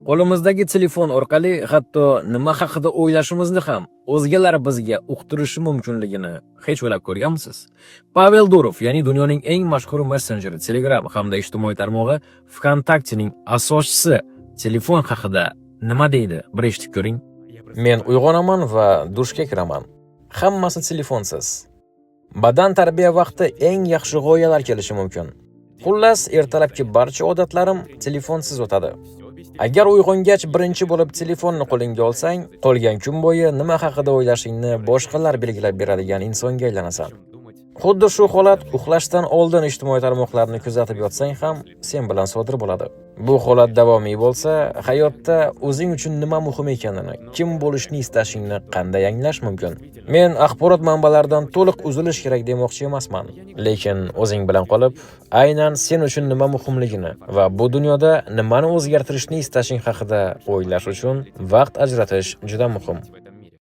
Qo'limizdagi telefon orqali hatto nima haqida o'ylashimizni ham o'zgalar bizga uqtirishi mumkinligini hech o'ylab ko'rganmisiz? Pavel Durov, ya'ni dunyoning eng mashhur messenjeri Telegram hamda ijtimoiy tarmog'i VKontaktening asoschisi telefon haqida nima deydi? Bir eshitib ko'ring. Men uyg'onaman va dushga kiraman. Hammasi telefonsiz. Badan tarbiya vaqti eng yaxshi g'oyalar kelishi mumkin. Xullas, ertalabki barcha odatlarim telefonsiz o'tadi. Agar uyg'ongach birinchi bo'lib telefonni qo'lingga olsang, qolgan kun bo'yi nima haqida o'ylashingni boshqalar belgilab beradigan insonga aylanasan. Xuddi shu holat uxlashdan oldin ijtimoiy tarmoqlarni kuzatib yotsang ham sen bilan sodir bo'ladi. Bu holat davomiy bo'lsa, hayotda o'zing uchun nima muhim ekanini, kim bo'lishni istashingni qanday anglash mumkin? Men axborot manbalaridan to'liq uzilish kerak demoqchi emasman, lekin o'zing bilan qolib, aynan sen uchun nima muhimligini va bu dunyoda nimani o'zgartirishni istashing haqida o'ylash uchun vaqt ajratish juda muhim.